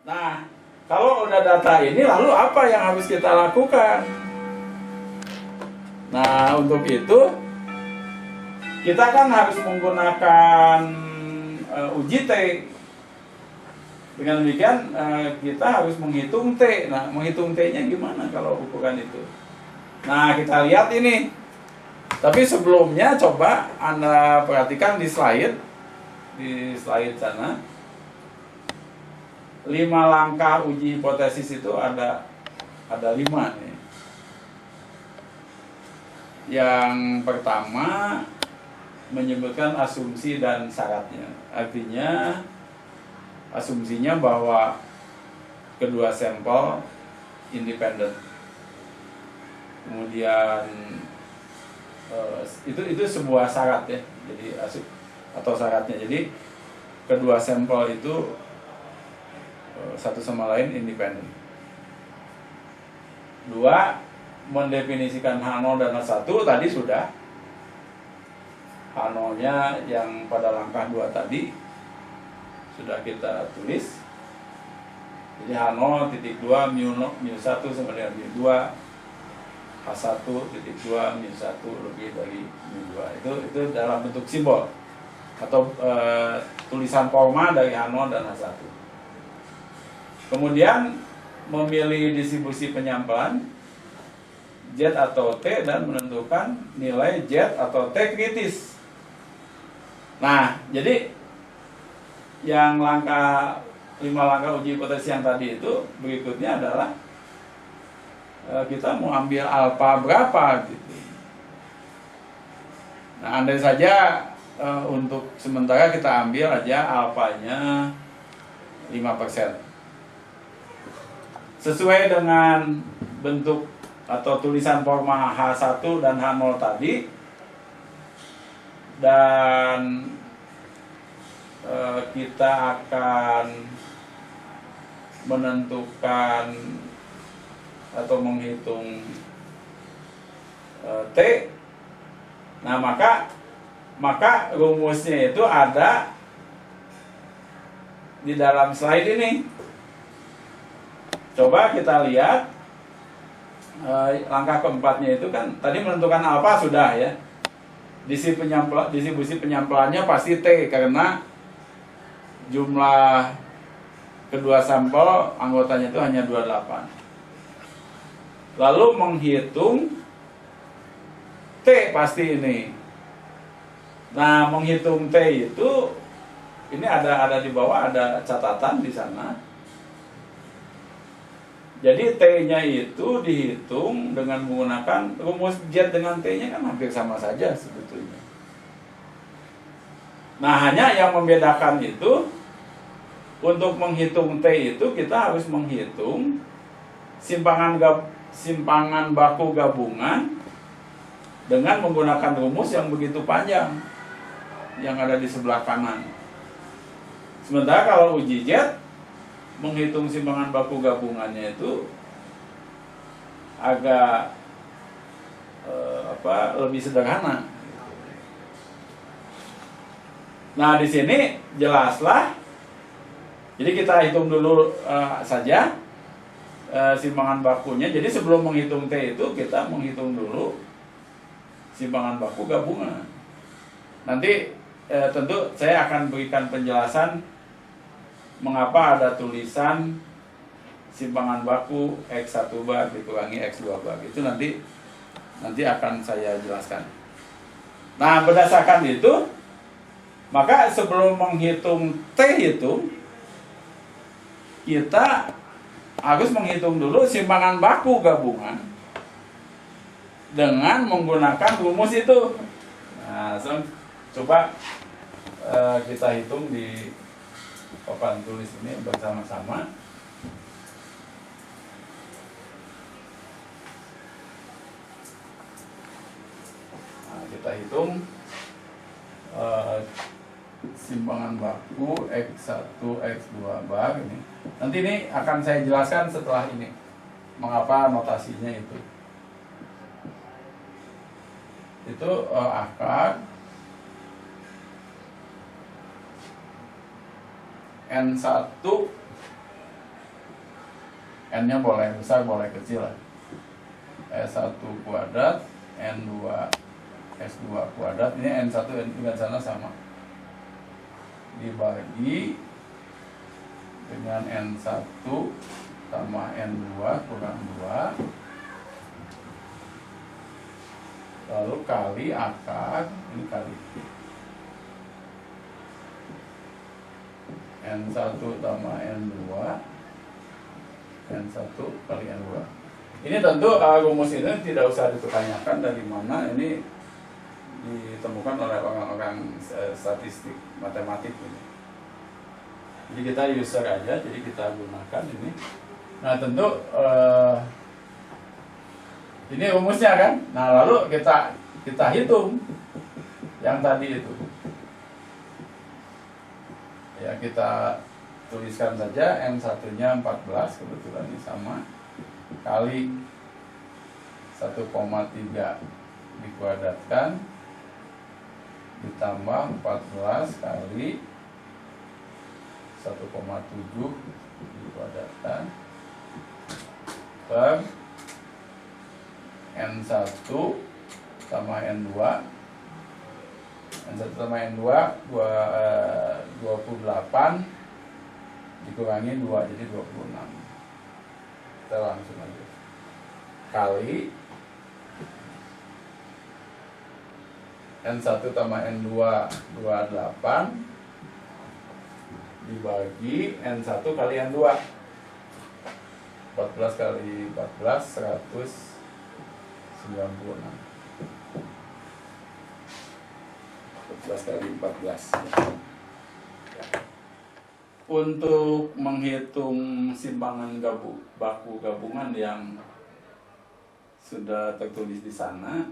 Nah, kalau udah data ini, lalu apa yang harus kita lakukan? Nah, untuk itu kita kan harus menggunakan uji T. Dengan demikian kita harus menghitung T. Nah, menghitung T-nya gimana kalau ukuran itu? Nah, kita lihat ini. Tapi sebelumnya coba Anda perhatikan di slide sana. 5 langkah uji hipotesis itu ada 5 nih. Yang pertama menyebutkan asumsi dan syaratnya. Artinya asumsinya bahwa kedua sampel independen. Kemudian itu sebuah syarat ya. Jadi atau syaratnya. Jadi kedua sampel itu satu sama lain independen. 2, mendefinisikan H0 dan H1 tadi sudah. H0-nya yang pada langkah 2 tadi sudah kita tulis. Jadi H0 titik 2 mu 1 sama dengan mu 2, H1 titik 2 mu 1 lebih dari mu 2. Itu dalam bentuk simbol atau tulisan forma dari H0 dan H1. Kemudian memilih distribusi penyampelan Z atau T dan menentukan nilai Z atau T kritis. Nah, jadi yang 5 langkah uji hipotesis yang tadi itu berikutnya adalah kita mau ambil alfa berapa gitu. Nah, andai saja untuk sementara kita ambil aja alfanya 5%. Sesuai dengan bentuk atau tulisan forma H1 dan H0 tadi, dan kita akan menentukan atau menghitung T. Nah, maka rumusnya itu ada di dalam slide ini. Coba kita lihat langkah keempatnya itu kan tadi menentukan alfa sudah ya. Distribusi penyampelannya pasti T karena jumlah kedua sampel anggotanya itu hanya 28. Lalu menghitung T pasti ini. Nah, menghitung T itu ini ada di bawah ada catatan di sana. Jadi T-nya itu dihitung dengan menggunakan rumus Z dengan T-nya kan hampir sama saja sebetulnya. Nah, hanya yang membedakan itu untuk menghitung T itu kita harus menghitung simpangan baku gabungan dengan menggunakan rumus yang begitu panjang yang ada di sebelah kanan. Sementara kalau uji Z menghitung simpangan baku gabungannya itu agak lebih sederhana. Nah, di sini jelaslah. Jadi kita hitung dulu saja simpangan bakunya. Jadi sebelum menghitung T itu kita menghitung dulu simpangan baku gabungan. Nanti tentu saya akan berikan penjelasan mengapa ada tulisan simpangan baku X1 bar dikurangi X2 bar. Itu nanti akan saya jelaskan. Nah, berdasarkan itu, maka sebelum menghitung T itu kita harus menghitung dulu simpangan baku gabungan dengan menggunakan rumus itu. Nah, coba kita hitung di papan tulis ini bersama-sama. Nah, kita hitung simpangan baku X1, X2 bar ini. Nanti ini akan saya jelaskan setelah ini mengapa notasinya itu. Itu akar N1 N-nya boleh besar, boleh kecil lah. S1 kuadrat, N2, S2 kuadrat. Ini N1, N2 dan sana sama. Dibagi dengan N1 tambah N2 kurang 2. Lalu kali akar, ini kali N1 tambah N2, N1 kali N2. Ini tentu rumus ini tidak usah dipertanyakan dari mana, ini ditemukan oleh orang-orang statistik matematik ini. Jadi kita user aja, jadi kita gunakan ini. Nah tentu ini rumusnya kan. Nah lalu kita hitung yang tadi itu. Ya kita tuliskan saja N1-nya 14, kebetulan ini sama, kali 1,3 dikuadratkan ditambah 14 kali 1,7 dikuadratkan per N1 tambah N2. N1 tambah N2 28 dikurangi 2 jadi 26. Kita langsung aja kali N1 tambah N2 28 dibagi N1 kali N2. 14 kali 14 196. 14 kali 14. Untuk menghitung simpangan baku gabungan yang sudah tertulis di sana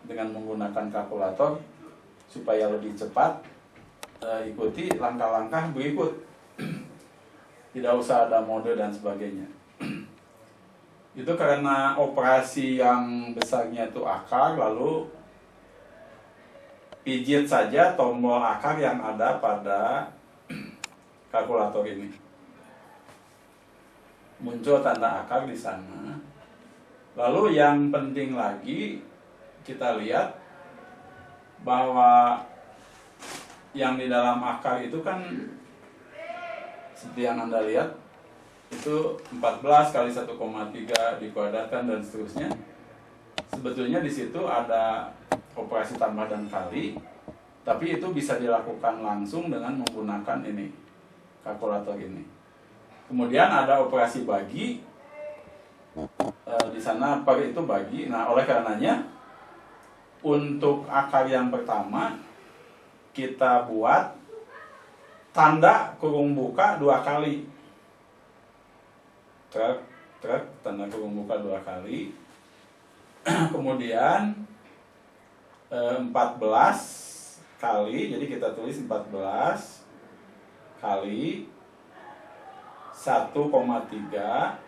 dengan menggunakan kalkulator supaya lebih cepat, ikuti langkah-langkah berikut. Tidak usah ada mode dan sebagainya. Itu karena operasi yang besarnya itu akar, lalu pijit saja tombol akar yang ada pada kalkulator ini. Muncul tanda akar di sana. Lalu yang penting lagi kita lihat bahwa yang di dalam akar itu kan seperti yang Anda lihat itu 14 kali 1,3 dikuadratkan dan seterusnya. Sebetulnya di situ ada operasi tambah dan kali, tapi itu bisa dilakukan langsung dengan menggunakan ini kalkulator ini. Kemudian ada operasi bagi, di sana per itu bagi. Nah oleh karenanya untuk akar yang pertama kita buat tanda kurung buka 2 kali. Truk, tanda kurung buka 2 kali. Kemudian 14 kali, jadi kita tulis 14 kali 1,3.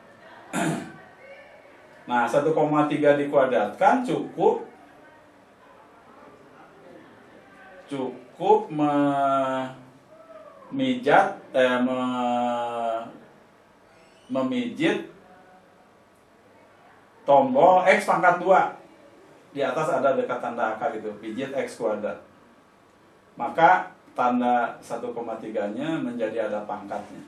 Nah 1,3 dikuadratkan cukup memijit tombol X pangkat 2. Di atas ada dekat tanda akar itu, pijit X kuadrat. Maka tanda 1,3-nya menjadi ada pangkatnya.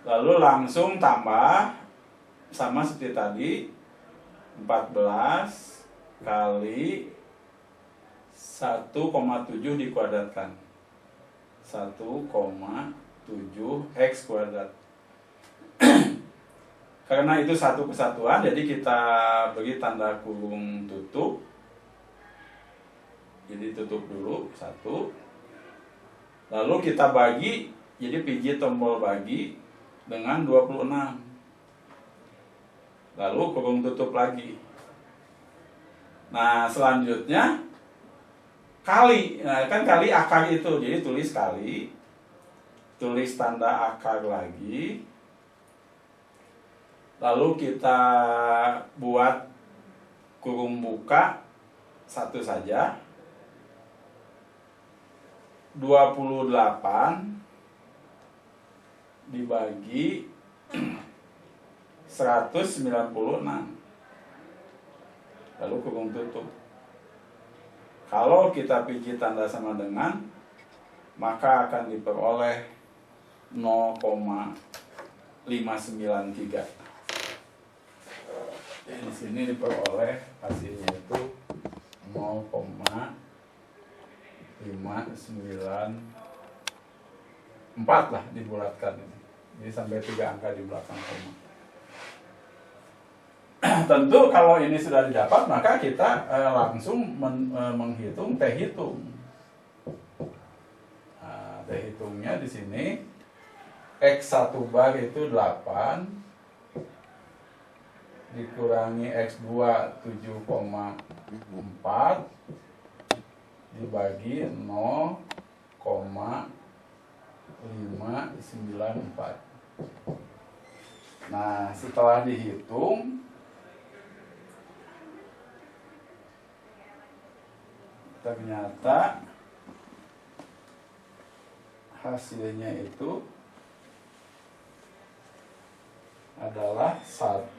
Lalu langsung tambah sama seperti tadi, 14 kali 1,7 dikuadratkan. 1,7 X kuadrat. Karena itu satu kesatuan, jadi kita beri tanda kurung tutup. Jadi tutup dulu 1. Lalu kita bagi, jadi pijit tombol bagi dengan 26. Lalu kurung tutup lagi. Nah selanjutnya kali, nah kan kali akar itu, jadi tulis kali, tulis tanda akar lagi. Lalu kita buat kurung buka 1 saja. 28 dibagi 196. Lalu kurung tutup. Kalau kita pijit tanda sama dengan, maka akan diperoleh 0,593. Di sini diperoleh hasilnya itu 0,594 lah dibulatkan ini. Jadi sampai 3 angka di belakang koma. Tentu kalau ini sudah didapat, maka kita langsung menghitung T hitung. Nah, T hitungnya di sini X1 bar itu 8 dikurangi X2 7,4 dibagi 0,594. Nah, setelah dihitung, ternyata hasilnya itu adalah 1,01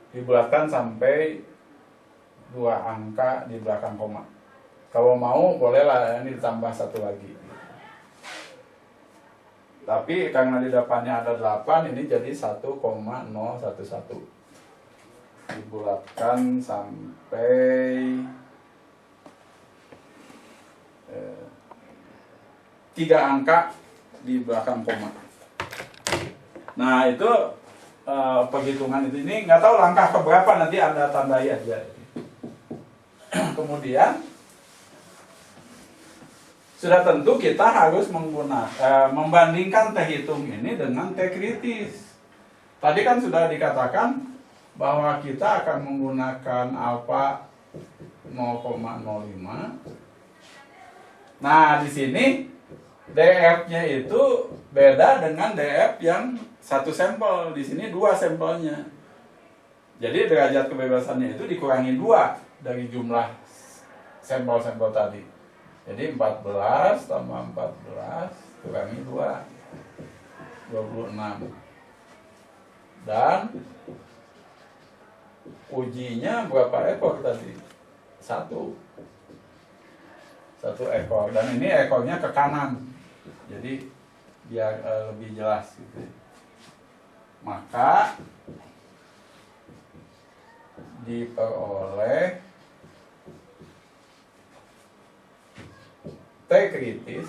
dibulatkan sampai 2 angka di belakang koma. Kalau mau bolehlah ini ditambah 1 lagi. Tapi karena di depannya ada 8, ini jadi 1,011. Dibulatkan sampai 3 angka di belakang koma. Nah, itu penghitungan ini nggak tahu langkah keberapa, nanti Anda tandai aja. Kemudian sudah tentu kita harus membandingkan T hitung ini dengan T kritis. Tadi kan sudah dikatakan bahwa kita akan menggunakan alfa 0,05. Nah, di sini DF-nya itu beda dengan DF yang 1 sampel. Di sini 2 sampelnya. Jadi derajat kebebasannya itu dikurangi 2 dari jumlah sampel-sampel tadi. Jadi 14 tambah 14 kurangi 2, 26. Dan ujinya berapa ekor tadi? 1 ekor. Dan ini ekornya ke kanan. Jadi biar lebih jelas gitu. Maka diperoleh T kritis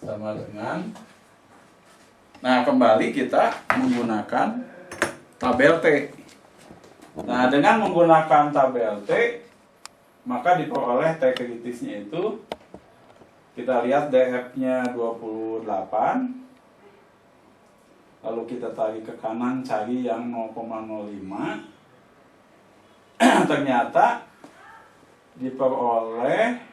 sama dengan, nah kembali kita menggunakan tabel T. Nah, dengan menggunakan tabel T, maka diperoleh T kritisnya itu, kita lihat DF-nya 28, lalu kita tarik ke kanan cari yang 0,05, ternyata diperoleh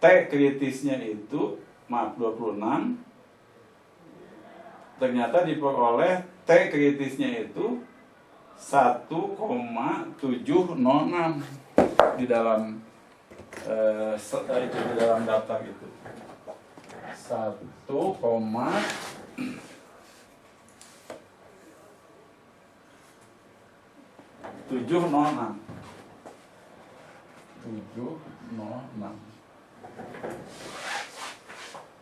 T kritisnya itu, maaf 26, ternyata diperoleh T kritisnya itu 1,706 di dalam itu di dalam daftar itu 1,706.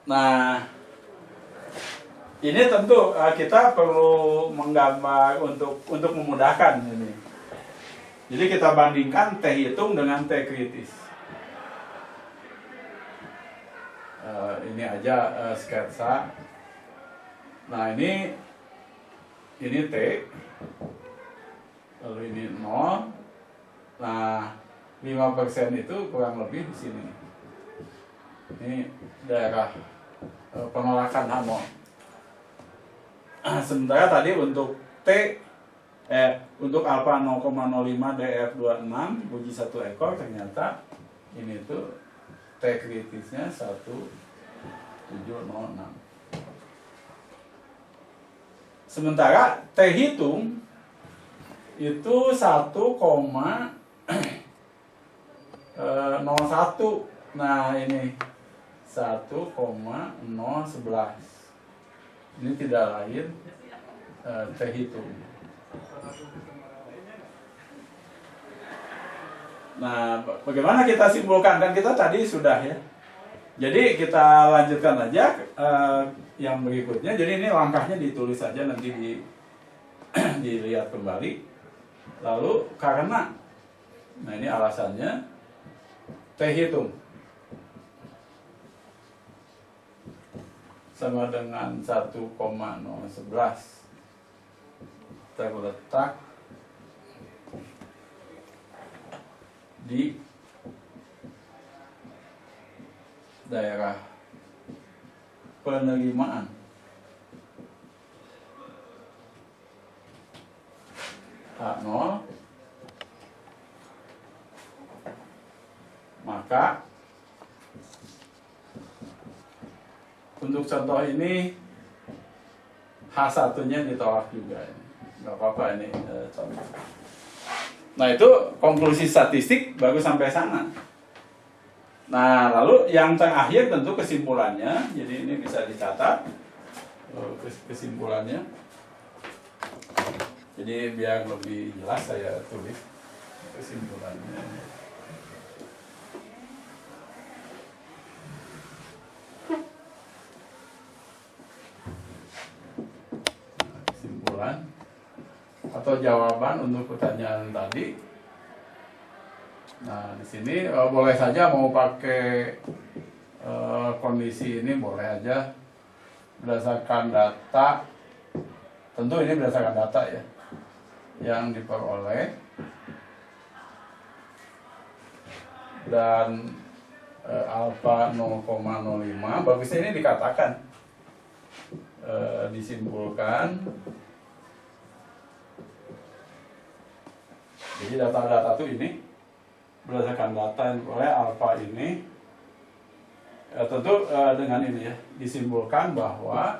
Nah, ini tentu kita perlu menggambar untuk memudahkan ini. Jadi kita bandingkan T hitung dengan T kritis. Ini aja sketsa. Nah, ini T, lalu ini 0. Nah, 5% itu kurang lebih di sini. Ini daerah penolakan H0. Sementara tadi untuk untuk alfa 0,05 DF26 uji 1 ekor, ternyata ini tuh T kritisnya 1,706. Sementara T hitung itu 1,1 0,1. Nah ini 1,011. Ini tidak lain T hitung. Nah, bagaimana kita simpulkan? Kan kita tadi sudah ya. Jadi kita lanjutkan aja yang berikutnya. Jadi ini langkahnya ditulis saja, nanti dilihat kembali. Lalu karena, nah ini alasannya T hitung sama dengan 1,011 terletak di daerah penerimaan H0, maka untuk contoh ini H1-nya ditolak juga. Nggak apa-apa ini contoh. Nah itu konklusi statistik baru sampai sana. Nah lalu yang terakhir tentu kesimpulannya. Jadi ini bisa dicatat kesimpulannya. Jadi biar lebih jelas saya tulis kesimpulannya. Kesimpulan atau jawaban untuk pertanyaan tadi. Nah, di sini boleh saja mau pakai kondisi ini, boleh aja berdasarkan data. Tentu ini berdasarkan data ya yang diperoleh, dan alfa 0,05. Bagusnya ini dikatakan disimpulkan. Jadi data-data itu ini berdasarkan data yang oleh alfa ini, tentu dengan ini ya disimpulkan bahwa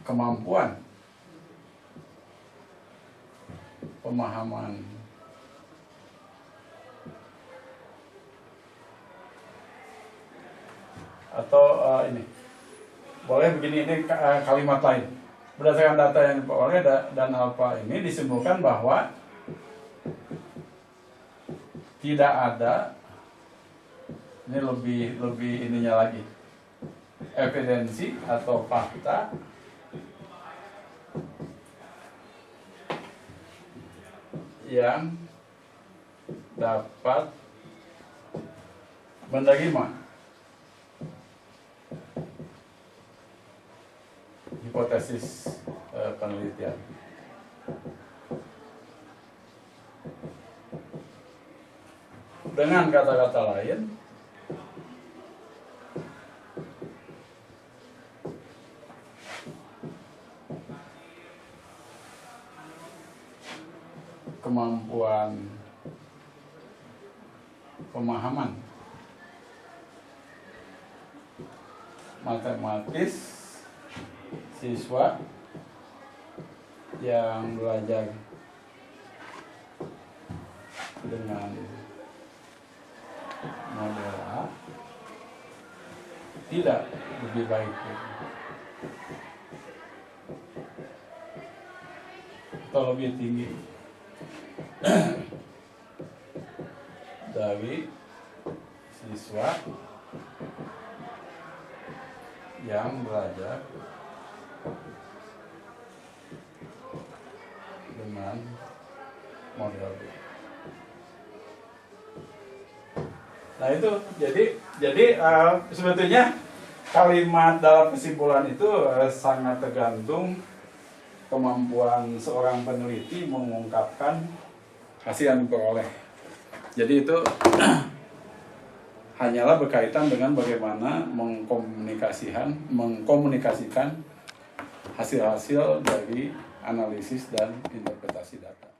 kemampuan pemahaman atau ini boleh begini, ini kalimat lain. Berdasarkan data yang diperoleh dan alfa ini disimpulkan bahwa tidak ada, ini lebih ininya lagi, evidensi atau fakta yang dapat menerima hipotesis penelitian. Dengan kata-kata lain, kemampuan pemahaman matematis siswa yang belajar dengan model A tidak lebih baik atau lebih tinggi dari siswa yang belajar dengan model B. Nah itu jadi sebetulnya kalimat dalam kesimpulan itu sangat tergantung kemampuan seorang peneliti mengungkapkan hasil yang diperoleh. Jadi itu hanyalah berkaitan dengan bagaimana mengkomunikasikan hasil-hasil dari analisis dan interpretasi data.